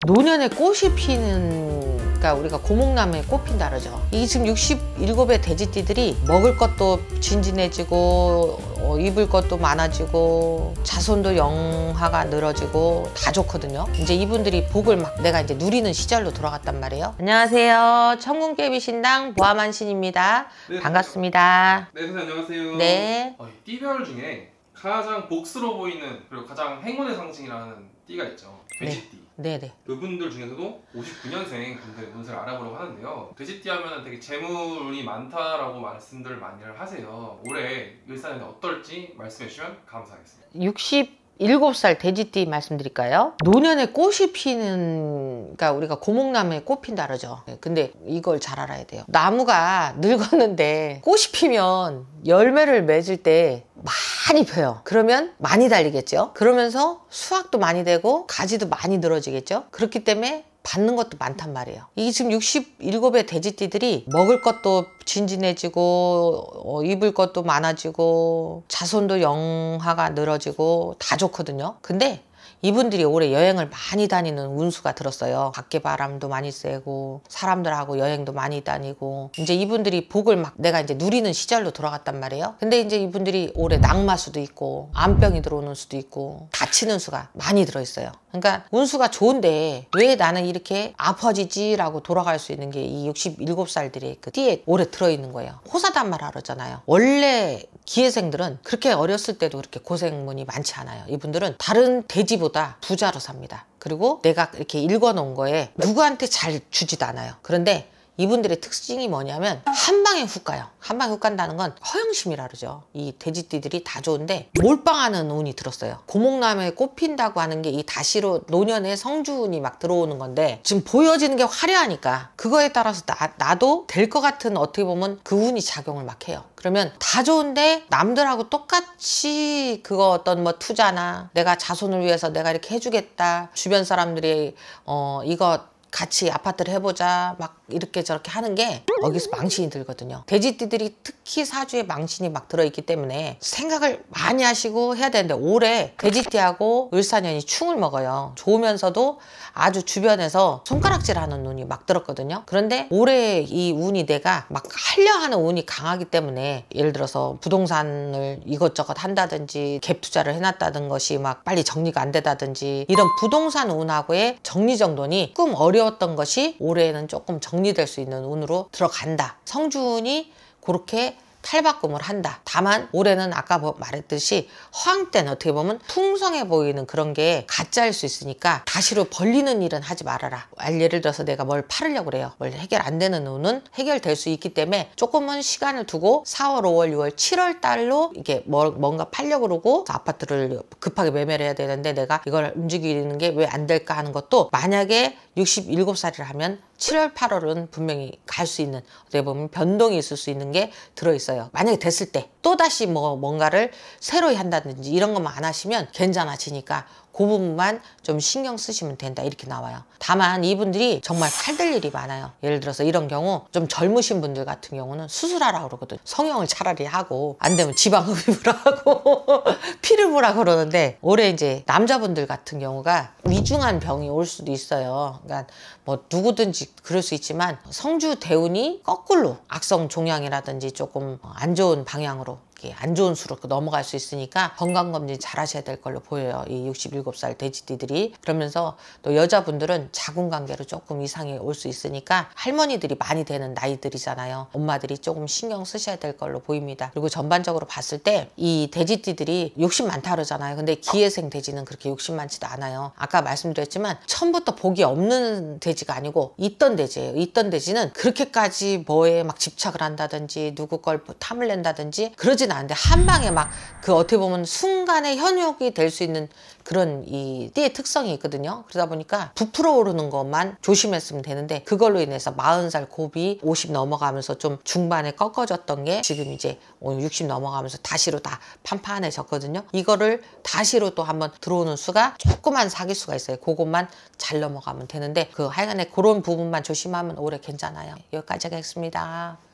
노년에 꽃이 피는, 그러니까 우리가 고목나무에 꽃 핀다 그러죠. 이 지금 67의 돼지띠들이 먹을 것도 진진해지고 입을 것도 많아지고 자손도 영하가 늘어지고 다 좋거든요. 이제 이분들이 복을 막 내가 이제 누리는 시절로 돌아갔단 말이에요. 안녕하세요. 천궁깨비 신당 보아만신입니다. 네, 반갑습니다. 네, 선생님 안녕하세요. 네. 띠별 중에 가장 복스러워 보이는 그리고 가장 행운의 상징이라는 띠가 있죠. 돼지띠. 네네. 그분들 중에서도 59년생 분들의 운세를 알아보려고 하는데요. 돼지띠 하면 되게 재물운이 많다라고 말씀들을 많이 하세요. 올해 일산에 어떨지 말씀해 주시면 감사하겠습니다. 67살 돼지띠 말씀드릴까요? 노년에 꽃이 피는, 그러니까 우리가 고목나무에 꽃 핀다 그러죠. 근데 이걸 잘 알아야 돼요. 나무가 늙었는데 꽃이 피면 열매를 맺을 때 많이 펴요. 그러면 많이 달리겠죠. 그러면서 수확도 많이 되고 가지도 많이 늘어지겠죠. 그렇기 때문에 받는 것도 많단 말이에요. 이게 지금 67의 돼지띠들이 먹을 것도 진진해지고 입을 것도 많아지고 자손도 영하가 늘어지고 다 좋거든요. 근데 이분들이 올해 여행을 많이 다니는 운수가 들었어요. 밖에 바람도 많이 쐬고 사람들하고 여행도 많이 다니고 이제 이분들이 복을 막 내가 이제 누리는 시절로 돌아갔단 말이에요. 근데 이제 이분들이 올해 낙마 수도 있고 암병이 들어오는 수도 있고 다치는 수가 많이 들어있어요. 그러니까 운수가 좋은데 왜 나는 이렇게 아파지지? 라고 돌아갈 수 있는 게 이 67살들의 그 띠에 올해 들어있는 거예요. 호사단말 그러잖아요. 원래 기회생들은 그렇게 어렸을 때도 그렇게 고생문이 많지 않아요. 이분들은 다른 돼지보다 부자로 삽니다. 그리고 내가 이렇게 읽어놓은 거에 누구한테 잘 주지도 않아요. 그런데 이분들의 특징이 뭐냐면 한 방에 훅 가요. 한 방에 훅 간다는 건 허영심이라 그러죠. 이 돼지띠들이 다 좋은데 몰빵하는 운이 들었어요. 고목나무에 꽃 핀다고 하는 게 이 다시로 노년에 성주운이 막 들어오는 건데 지금 보여지는 게 화려하니까 그거에 따라서 나도 될 것 같은 어떻게 보면 그 운이 작용을 막 해요. 그러면 다 좋은데 남들하고 똑같이 그거 어떤 뭐 투자나 내가 자손을 위해서 내가 이렇게 해주겠다. 주변 사람들이 이거 같이 아파트를 해보자 막 이렇게 저렇게 하는 게 여기서 망신이 들거든요. 돼지띠들이 특히 사주에 망신이 막 들어있기 때문에 생각을 많이 하시고 해야 되는데 올해 돼지띠하고 을사년이 충을 먹어요. 좋으면서도 아주 주변에서 손가락질하는 운이 막 들었거든요. 그런데 올해 이 운이 내가 막 하려 하는 운이 강하기 때문에 예를 들어서 부동산을 이것저것 한다든지 갭 투자를 해놨다는 것이 막 빨리 정리가 안 되다든지 이런 부동산 운하고의 정리정돈이 조금 어려웠던 것이 올해는 조금 정리될 수 있는 운으로 들어간다. 성주운이 그렇게 탈바꿈을 한다. 다만 올해는 아까 말했듯이 허황 때는 어떻게 보면 풍성해 보이는 그런 게 가짜일 수 있으니까 다시로 벌리는 일은 하지 말아라. 예를 들어서 내가 뭘 팔으려고 그래요. 뭘 해결 안 되는 운은 해결될 수 있기 때문에 조금은 시간을 두고 4월, 5월, 6월, 7월 달로 이게 뭔가 팔려고 그러고 아파트를 급하게 매매를 해야 되는데 내가 이걸 움직이는 게 왜 안 될까 하는 것도 만약에 67살이라 하면 7월, 8월은 분명히 갈 수 있는 어떻게 보면 변동이 있을 수 있는 게 들어있어요. 만약에 됐을 때 또다시 뭔가를 새로이 한다든지 이런 것만 안 하시면 괜찮아지니까 그 부분만 좀 신경 쓰시면 된다 이렇게 나와요. 다만 이분들이 정말 칼들 일이 많아요. 예를 들어서 이런 경우 좀 젊으신 분들 같은 경우는 수술하라고 그러거든. 성형을 차라리 하고 안 되면 지방흡입을 하고 피를 보라 그러는데 올해 이제 남자분들 같은 경우가 위중한 병이 올 수도 있어요. 그러니까 뭐 누구든지 그럴 수 있지만 성주 대운이 거꾸로 악성 종양이라든지 조금 안 좋은 방향으로 안 좋은 수로 넘어갈 수 있으니까 건강검진 잘 하셔야 될 걸로 보여요. 이 67살 돼지띠들이. 그러면서 또 여자분들은 자궁관계로 조금 이상이 올 수 있으니까 할머니들이 많이 되는 나이들이잖아요. 엄마들이 조금 신경 쓰셔야 될 걸로 보입니다. 그리고 전반적으로 봤을 때 이 돼지띠들이 욕심 많다 그러잖아요. 근데 기회생 돼지는 그렇게 욕심 많지도 않아요. 아까 말씀드렸지만 처음부터 복이 없는 돼지가 아니고 있던 돼지예요. 있던 돼지는 그렇게까지 뭐에 막 집착을 한다든지 누구 걸 탐을 낸다든지 그러진 않은데 한 방에 막 그 어떻게 보면 순간에 현혹이 될 수 있는 그런 이 띠의 특성이 있거든요. 그러다 보니까 부풀어 오르는 것만 조심했으면 되는데 그걸로 인해서 40살 고비 50 넘어가면서 좀 중반에 꺾어졌던 게 지금 이제 60 넘어가면서 다시로 다 판판해졌거든요. 이거를 다시로 또 한번 들어오는 수가 조그만 사기수가 있어요. 그것만 잘 넘어가면 되는데 그 하여간에 그런 부분만 조심하면 올해 괜찮아요. 여기까지 하겠습니다.